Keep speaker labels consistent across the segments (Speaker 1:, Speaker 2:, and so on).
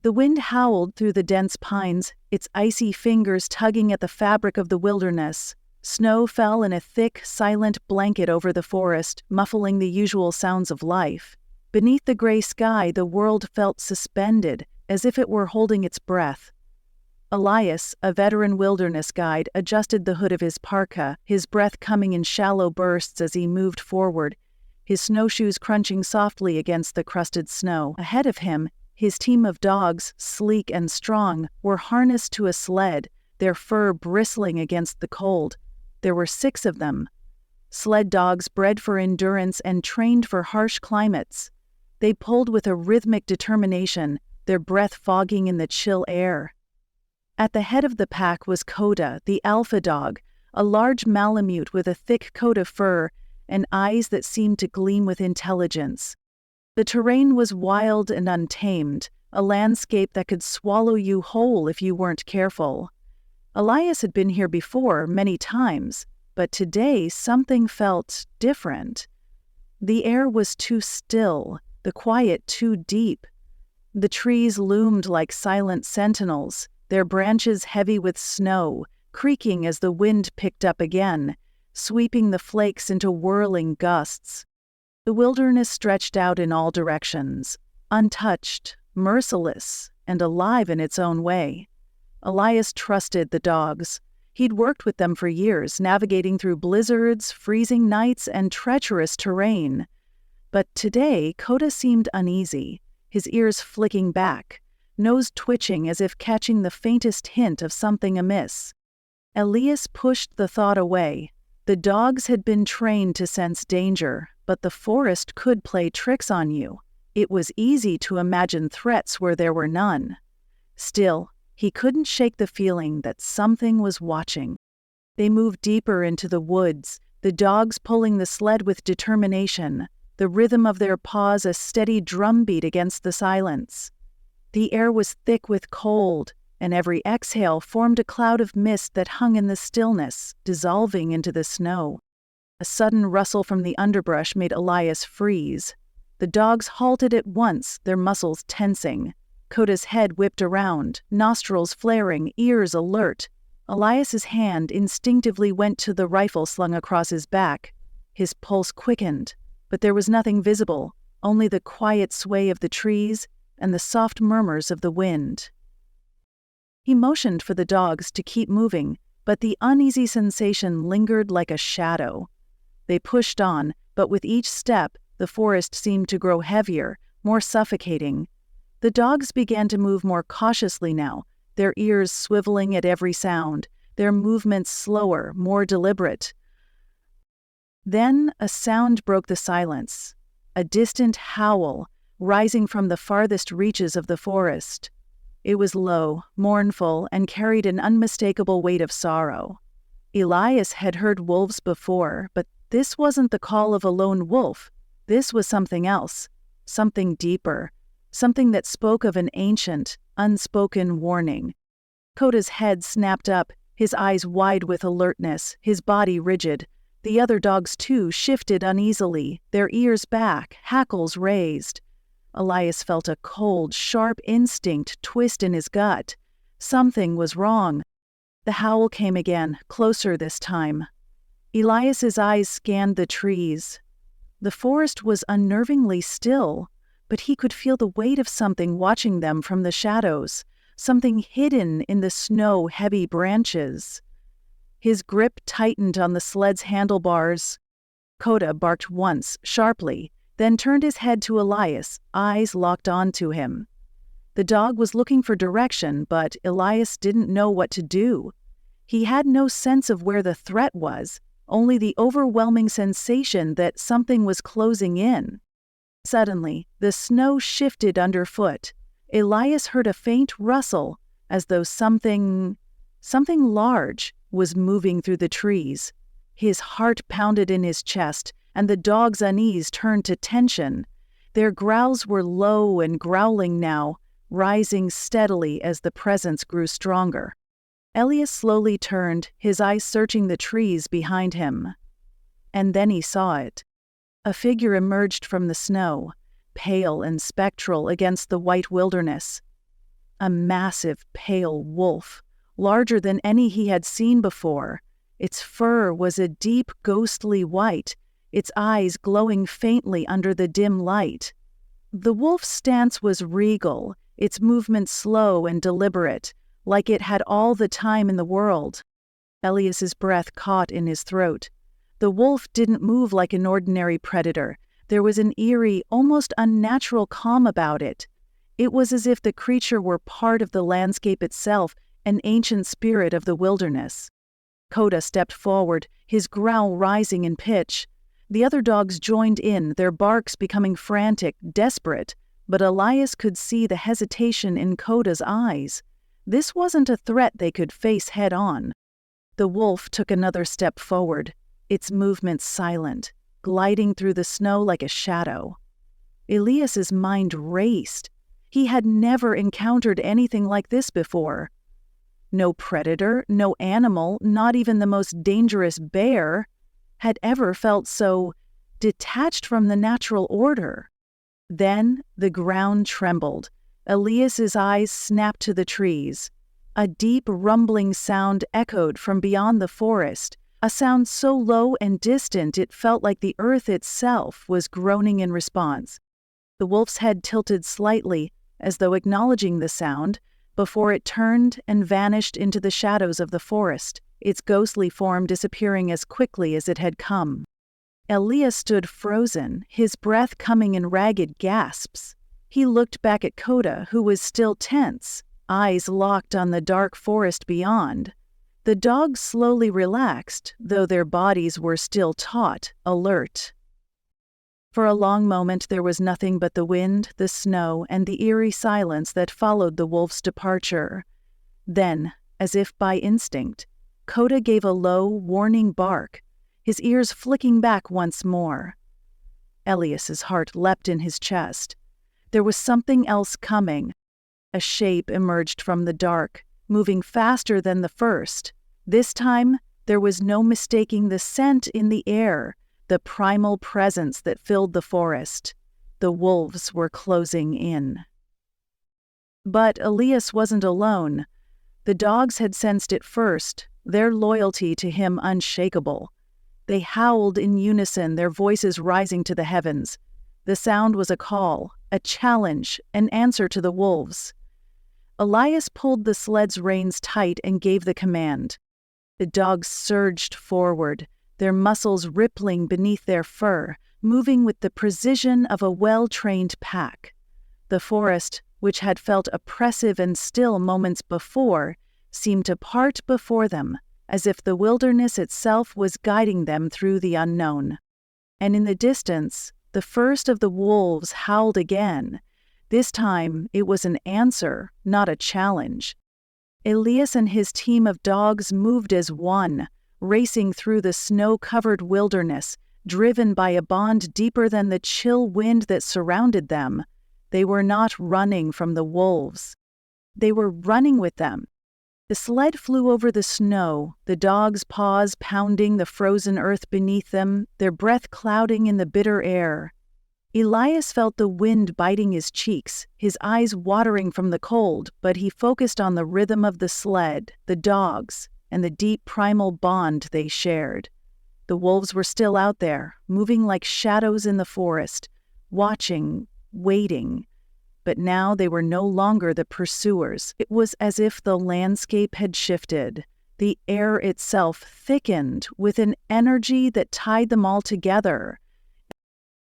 Speaker 1: The wind howled through the dense pines, its icy fingers tugging at the fabric of the wilderness. Snow fell in a thick, silent blanket over the forest, muffling the usual sounds of life. Beneath the gray sky, the world felt suspended, as if it were holding its breath. Elias, a veteran wilderness guide, adjusted the hood of his parka, his breath coming in shallow bursts as he moved forward, his snowshoes crunching softly against the crusted snow. Ahead of him, his team of dogs, sleek and strong, were harnessed to a sled, their fur bristling against the cold. There were 6 of them. Sled dogs bred for endurance and trained for harsh climates. They pulled with a rhythmic determination, their breath fogging in the chill air. At the head of the pack was Coda, the alpha dog, a large Malamute with a thick coat of fur and eyes that seemed to gleam with intelligence. The terrain was wild and untamed, a landscape that could swallow you whole if you weren't careful. Elias had been here before, many times, but today something felt different. The air was too still, the quiet too deep. The trees loomed like silent sentinels, their branches heavy with snow, creaking as the wind picked up again, sweeping the flakes into whirling gusts. The wilderness stretched out in all directions, untouched, merciless, and alive in its own way. Elias trusted the dogs. He'd worked with them for years, navigating through blizzards, freezing nights, and treacherous terrain. But today, Coda seemed uneasy, his ears flicking back, nose twitching as if catching the faintest hint of something amiss. Elias pushed the thought away. The dogs had been trained to sense danger, but the forest could play tricks on you. It was easy to imagine threats where there were none. Still, he couldn't shake the feeling that something was watching. They moved deeper into the woods, the dogs pulling the sled with determination, the rhythm of their paws a steady drumbeat against the silence. The air was thick with cold, and every exhale formed a cloud of mist that hung in the stillness, dissolving into the snow. A sudden rustle from the underbrush made Elias freeze. The dogs halted at once, their muscles tensing. Coda's head whipped around, nostrils flaring, ears alert. Elias's hand instinctively went to the rifle slung across his back. His pulse quickened, but there was nothing visible, only the quiet sway of the trees and the soft murmurs of the wind. He motioned for the dogs to keep moving, but the uneasy sensation lingered like a shadow. They pushed on, but with each step, the forest seemed to grow heavier, more suffocating. The dogs began to move more cautiously now, their ears swiveling at every sound, their movements slower, more deliberate. Then a sound broke the silence, a distant howl, rising from the farthest reaches of the forest. It was low, mournful, and carried an unmistakable weight of sorrow. Elias had heard wolves before, but this wasn't the call of a lone wolf. This was something else, something deeper, something that spoke of an ancient, unspoken warning. Coda's head snapped up, his eyes wide with alertness, his body rigid. The other dogs, too, shifted uneasily, their ears back, hackles raised. Elias felt a cold, sharp instinct twist in his gut. Something was wrong. The howl came again, closer this time. Elias's eyes scanned the trees. The forest was unnervingly still, but he could feel the weight of something watching them from the shadows, something hidden in the snow-heavy branches. His grip tightened on the sled's handlebars. Coda barked once, sharply, then turned his head to Elias, eyes locked onto him. The dog was looking for direction, but Elias didn't know what to do. He had no sense of where the threat was, only the overwhelming sensation that something was closing in. Suddenly, the snow shifted underfoot. Elias heard a faint rustle, as though something large was moving through the trees. His heart pounded in his chest, and the dog's unease turned to tension. Their growls were low and growling now, rising steadily as the presence grew stronger. Elias slowly turned, his eyes searching the trees behind him. And then he saw it. A figure emerged from the snow, pale and spectral against the white wilderness. A massive, pale wolf, larger than any he had seen before. Its fur was a deep, ghostly white, its eyes glowing faintly under the dim light. The wolf's stance was regal, its movements slow and deliberate, like it had all the time in the world. Elias's breath caught in his throat. The wolf didn't move like an ordinary predator. There was an eerie, almost unnatural calm about it. It was as if the creature were part of the landscape itself, an ancient spirit of the wilderness. Coda stepped forward, his growl rising in pitch. The other dogs joined in, their barks becoming frantic, desperate, but Elias could see the hesitation in Coda's eyes. This wasn't a threat they could face head-on. The wolf took another step forward, its movements silent, gliding through the snow like a shadow. Elias's mind raced. He had never encountered anything like this before. No predator, no animal, not even the most dangerous bear, had ever felt so detached from the natural order. Then the ground trembled. Elias's eyes snapped to the trees. A deep rumbling sound echoed from beyond the forest, a sound so low and distant it felt like the earth itself was groaning in response. The wolf's head tilted slightly, as though acknowledging the sound, before it turned and vanished into the shadows of the forest, its ghostly form disappearing as quickly as it had come. Elias stood frozen, his breath coming in ragged gasps. He looked back at Coda, who was still tense, eyes locked on the dark forest beyond. The dogs slowly relaxed, though their bodies were still taut, alert. For a long moment there was nothing but the wind, the snow, and the eerie silence that followed the wolf's departure. Then, as if by instinct, Coda gave a low, warning bark, his ears flicking back once more. Elias's heart leapt in his chest. There was something else coming. A shape emerged from the dark, moving faster than the first. This time, there was no mistaking the scent in the air, the primal presence that filled the forest. The wolves were closing in. But Elias wasn't alone. The dogs had sensed it first, their loyalty to him unshakable. They howled in unison, their voices rising to the heavens. The sound was a call, a challenge, an answer to the wolves. Elias pulled the sled's reins tight and gave the command. The dogs surged forward, their muscles rippling beneath their fur, moving with the precision of a well-trained pack. The forest, which had felt oppressive and still moments before, seemed to part before them, as if the wilderness itself was guiding them through the unknown. And in the distance, the first of the wolves howled again. This time, it was an answer, not a challenge. Elias and his team of dogs moved as one, racing through the snow-covered wilderness, driven by a bond deeper than the chill wind that surrounded them. They were not running from the wolves. They were running with them. The sled flew over the snow, the dogs' paws pounding the frozen earth beneath them, their breath clouding in the bitter air. Elias felt the wind biting his cheeks, his eyes watering from the cold, but he focused on the rhythm of the sled, the dogs, and the deep primal bond they shared. The wolves were still out there, moving like shadows in the forest, watching, waiting. But now they were no longer the pursuers. It was as if the landscape had shifted. The air itself thickened with an energy that tied them all together.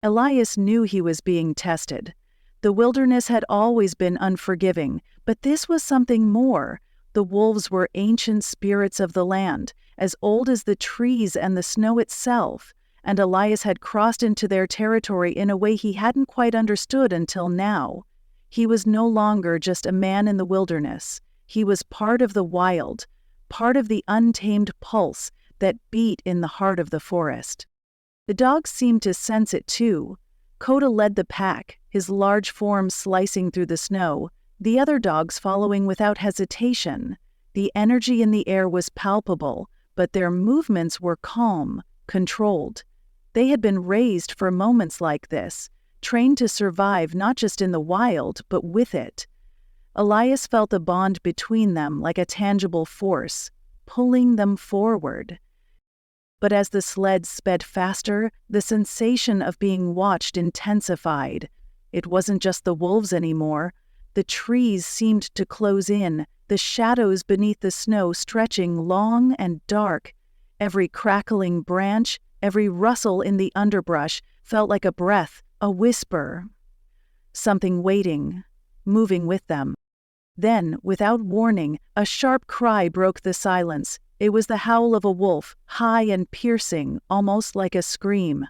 Speaker 1: Elias knew he was being tested. The wilderness had always been unforgiving, but this was something more. The wolves were ancient spirits of the land, as old as the trees and the snow itself, and Elias had crossed into their territory in a way he hadn't quite understood until now. He was no longer just a man in the wilderness. He was part of the wild, part of the untamed pulse that beat in the heart of the forest. The dogs seemed to sense it too. Coda led the pack, his large form slicing through the snow, the other dogs following without hesitation. The energy in the air was palpable, but their movements were calm, controlled. They had been raised for moments like this, trained to survive not just in the wild, but with it. Elias felt the bond between them like a tangible force, pulling them forward. But as the sled sped faster, the sensation of being watched intensified. It wasn't just the wolves anymore. The trees seemed to close in, the shadows beneath the snow stretching long and dark. Every crackling branch, every rustle in the underbrush felt like a breath, a whisper. Something waiting, moving with them. Then, without warning, a sharp cry broke the silence. It was the howl of a wolf, high and piercing, almost like a scream.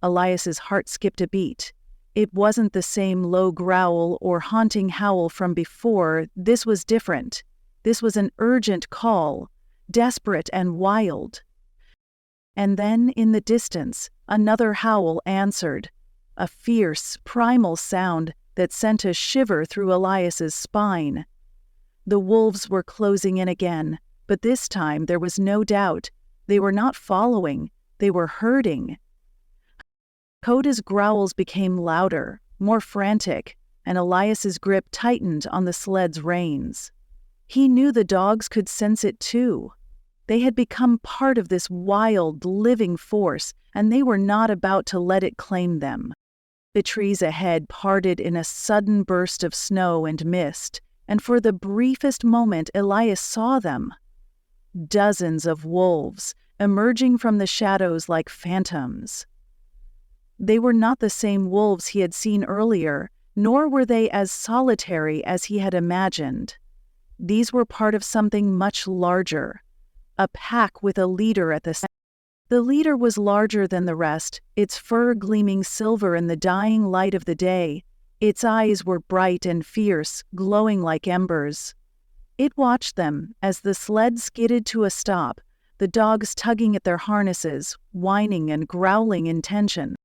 Speaker 1: Elias's heart skipped a beat. It wasn't the same low growl or haunting howl from before. This was different. This was an urgent call, desperate and wild. And then, in the distance, another howl answered, a fierce, primal sound that sent a shiver through Elias's spine. The wolves were closing in again, but this time there was no doubt. They were not following, they were herding. Koda's growls became louder, more frantic, and Elias's grip tightened on the sled's reins. He knew the dogs could sense it too. They had become part of this wild, living force, and they were not about to let it claim them. The trees ahead parted in a sudden burst of snow and mist, and for the briefest moment Elias saw them. Dozens of wolves, emerging from the shadows like phantoms. They were not the same wolves he had seen earlier, nor were they as solitary as he had imagined. These were part of something much larger, a pack with a leader at the center. The leader was larger than the rest, its fur gleaming silver in the dying light of the day. Its eyes were bright and fierce, glowing like embers. It watched them as the sled skidded to a stop, the dogs tugging at their harnesses, whining and growling in tension.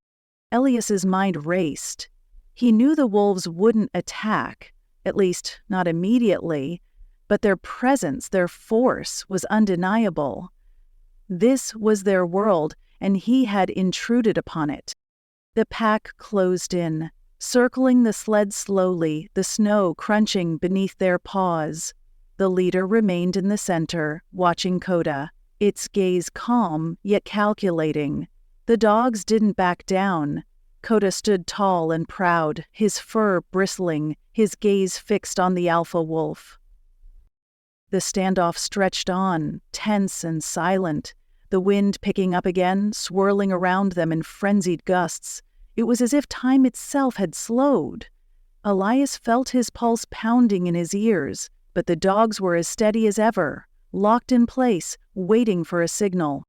Speaker 1: Elias's mind raced. He knew the wolves wouldn't attack, at least not immediately, but their presence, their force, was undeniable. This was their world, and he had intruded upon it. The pack closed in, circling the sled slowly, the snow crunching beneath their paws. The leader remained in the center, watching Koda, its gaze calm yet calculating. The dogs didn't back down. Koda stood tall and proud, his fur bristling, his gaze fixed on the alpha wolf. The standoff stretched on, tense and silent, the wind picking up again, swirling around them in frenzied gusts. It was as if time itself had slowed. Elias felt his pulse pounding in his ears, but the dogs were as steady as ever, locked in place, waiting for a signal.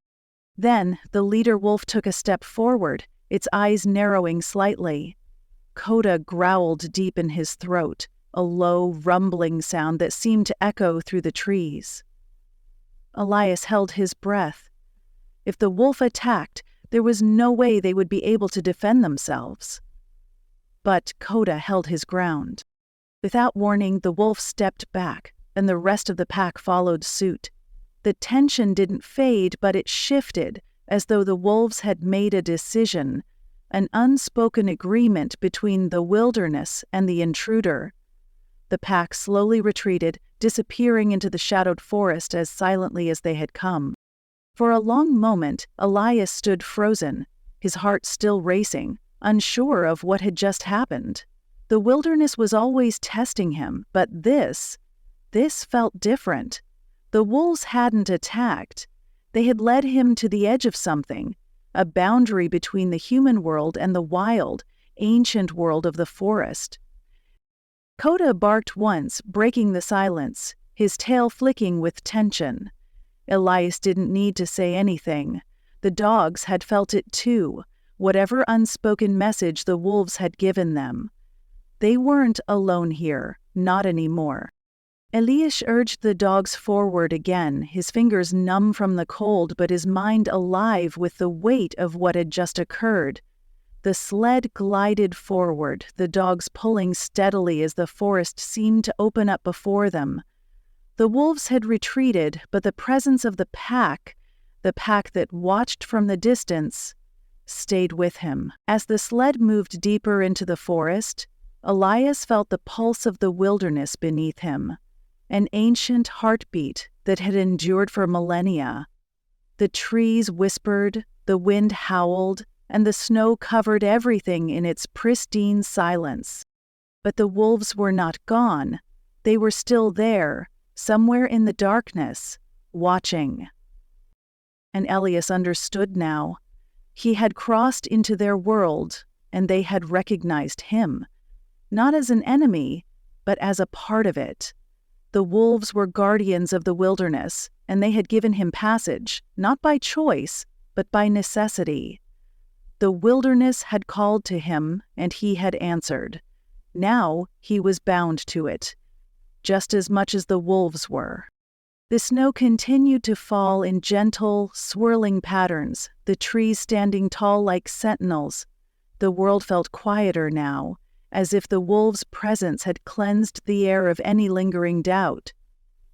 Speaker 1: Then the leader wolf took a step forward, its eyes narrowing slightly. Koda growled deep in his throat, a low, rumbling sound that seemed to echo through the trees. Elias held his breath. If the wolf attacked, there was no way they would be able to defend themselves. But Koda held his ground. Without warning, the wolf stepped back, and the rest of the pack followed suit. The tension didn't fade, but it shifted, as though the wolves had made a decision, an unspoken agreement between the wilderness and the intruder. The pack slowly retreated, disappearing into the shadowed forest as silently as they had come. For a long moment, Elias stood frozen, his heart still racing, unsure of what had just happened. The wilderness was always testing him, but this felt different. The wolves hadn't attacked. They had led him to the edge of something, a boundary between the human world and the wild, ancient world of the forest. Koda barked once, breaking the silence, his tail flicking with tension. Elias didn't need to say anything. The dogs had felt it too, whatever unspoken message the wolves had given them. They weren't alone here, not anymore. Elias urged the dogs forward again, his fingers numb from the cold but his mind alive with the weight of what had just occurred. The sled glided forward, the dogs pulling steadily as the forest seemed to open up before them. The wolves had retreated, but the presence of the pack that watched from the distance, stayed with him. As the sled moved deeper into the forest, Elias felt the pulse of the wilderness beneath him, an ancient heartbeat that had endured for millennia. The trees whispered, the wind howled, and the snow covered everything in its pristine silence. But the wolves were not gone. They were still there, somewhere in the darkness, watching. And Elias understood now. He had crossed into their world, and they had recognized him, not as an enemy, but as a part of it. The wolves were guardians of the wilderness, and they had given him passage, not by choice, but by necessity. The wilderness had called to him, and he had answered. Now he was bound to it, just as much as the wolves were. The snow continued to fall in gentle, swirling patterns, the trees standing tall like sentinels. The world felt quieter now, as if the wolves' presence had cleansed the air of any lingering doubt.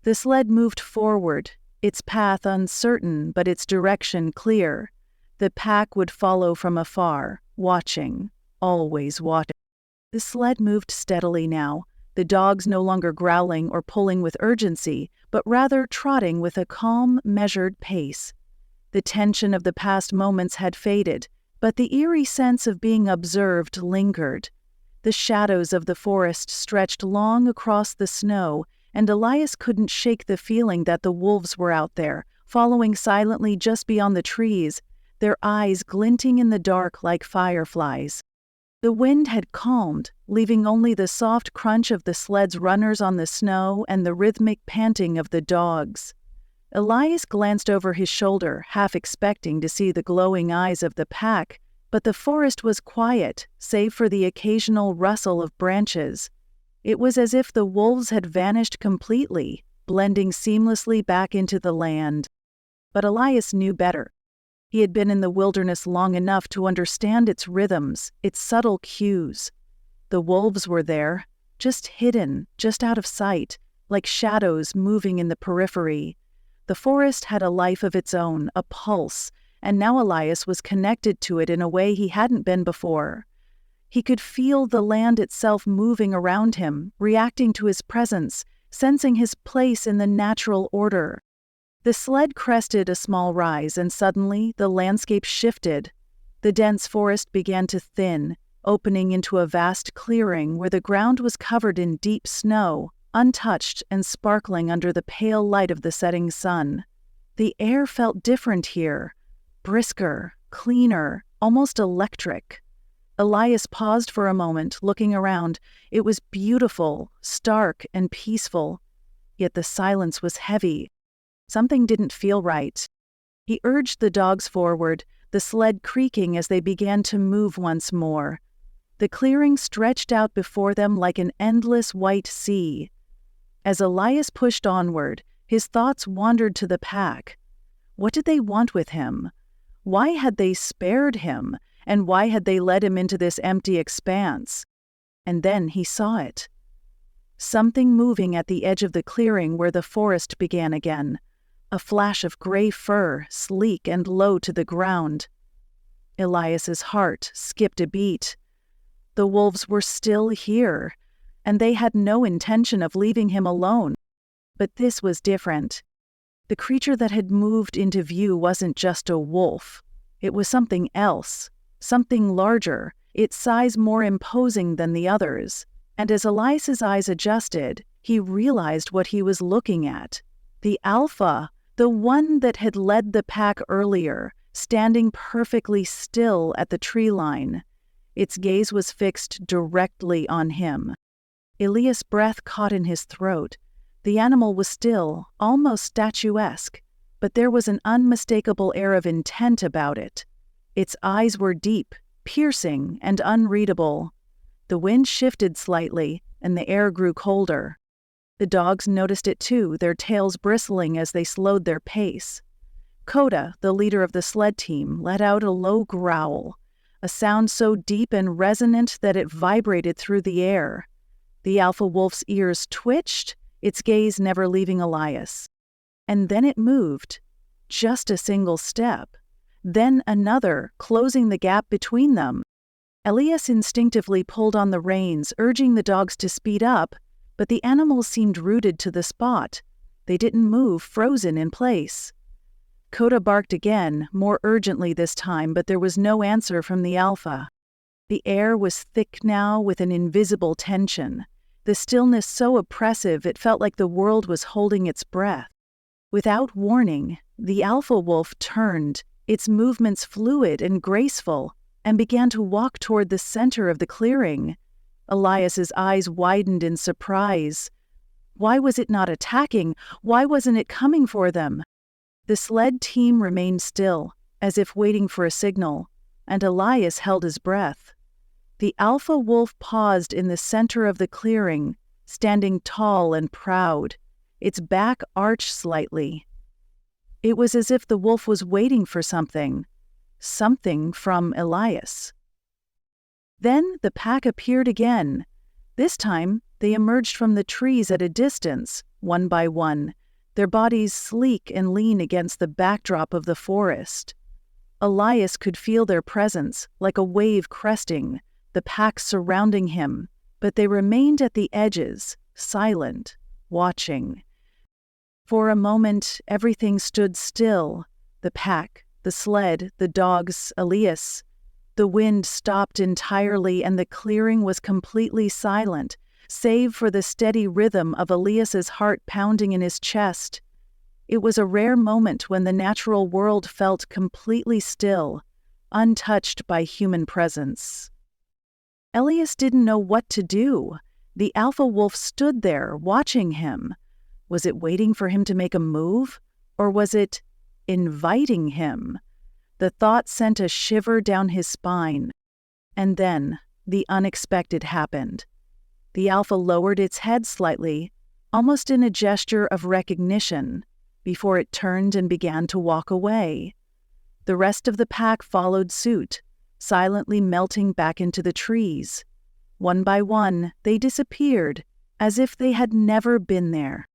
Speaker 1: The sled moved forward, its path uncertain but its direction clear. The pack would follow from afar, watching, always watching. The sled moved steadily now, the dogs no longer growling or pulling with urgency, but rather trotting with a calm, measured pace. The tension of the past moments had faded, but the eerie sense of being observed lingered. The shadows of the forest stretched long across the snow, and Elias couldn't shake the feeling that the wolves were out there, following silently just beyond the trees, their eyes glinting in the dark like fireflies. The wind had calmed, leaving only the soft crunch of the sled's runners on the snow and the rhythmic panting of the dogs. Elias glanced over his shoulder, half expecting to see the glowing eyes of the pack, but the forest was quiet, save for the occasional rustle of branches. It was as if the wolves had vanished completely, blending seamlessly back into the land. But Elias knew better. He had been in the wilderness long enough to understand its rhythms, its subtle cues. The wolves were there, just hidden, just out of sight, like shadows moving in the periphery. The forest had a life of its own, a pulse, and now Elias was connected to it in a way he hadn't been before. He could feel the land itself moving around him, reacting to his presence, sensing his place in the natural order. The sled crested a small rise, and suddenly the landscape shifted. The dense forest began to thin, opening into a vast clearing where the ground was covered in deep snow, untouched and sparkling under the pale light of the setting sun. The air felt different here, brisker, cleaner, almost electric. Elias paused for a moment, looking around. It was beautiful, stark, and peaceful. Yet the silence was heavy. Something didn't feel right. He urged the dogs forward, the sled creaking as they began to move once more. The clearing stretched out before them like an endless white sea. As Elias pushed onward, his thoughts wandered to the pack. What did they want with him? Why had they spared him, and why had they led him into this empty expanse? And then he saw it. Something moving at the edge of the clearing where the forest began again. A flash of gray fur, sleek and low to the ground. Elias's heart skipped a beat. The wolves were still here, and they had no intention of leaving him alone. But this was different. The creature that had moved into view wasn't just a wolf. It was something else, something larger, its size more imposing than the others. And as Elias's eyes adjusted, he realized what he was looking at. The alpha, the one that had led the pack earlier, standing perfectly still at the tree line. Its gaze was fixed directly on him. Elias' breath caught in his throat. The animal was still, almost statuesque, but there was an unmistakable air of intent about it. Its eyes were deep, piercing, and unreadable. The wind shifted slightly, and the air grew colder. The dogs noticed it too, their tails bristling as they slowed their pace. Coda, the leader of the sled team, let out a low growl, a sound so deep and resonant that it vibrated through the air. The alpha wolf's ears twitched, its gaze never leaving Elias. And then it moved, just a single step, then another, closing the gap between them. Elias instinctively pulled on the reins, urging the dogs to speed up, but the animals seemed rooted to the spot. They didn't move, frozen in place. Coda barked again, more urgently this time, but there was no answer from the alpha. The air was thick now with an invisible tension, the stillness so oppressive it felt like the world was holding its breath. Without warning, the alpha wolf turned, its movements fluid and graceful, and began to walk toward the center of the clearing. Elias's eyes widened in surprise. Why was it not attacking? Why wasn't it coming for them? The sled team remained still, as if waiting for a signal, and Elias held his breath. The alpha wolf paused in the center of the clearing, standing tall and proud, its back arched slightly. It was as if the wolf was waiting for something from Elias. Then the pack appeared again. This time, they emerged from the trees at a distance, one by one, their bodies sleek and lean against the backdrop of the forest. Elias could feel their presence, like a wave cresting, the pack surrounding him, but they remained at the edges, silent, watching. For a moment, everything stood still. The pack, the sled, the dogs, Elias. The wind stopped entirely and the clearing was completely silent, save for the steady rhythm of Elias's heart pounding in his chest. It was a rare moment when the natural world felt completely still, untouched by human presence. Elias didn't know what to do. The alpha wolf stood there, watching him. Was it waiting for him to make a move? Or was it inviting him? The thought sent a shiver down his spine. And then, the unexpected happened. The alpha lowered its head slightly, almost in a gesture of recognition, before it turned and began to walk away. The rest of the pack followed suit, silently melting back into the trees. One by one, they disappeared, as if they had never been there.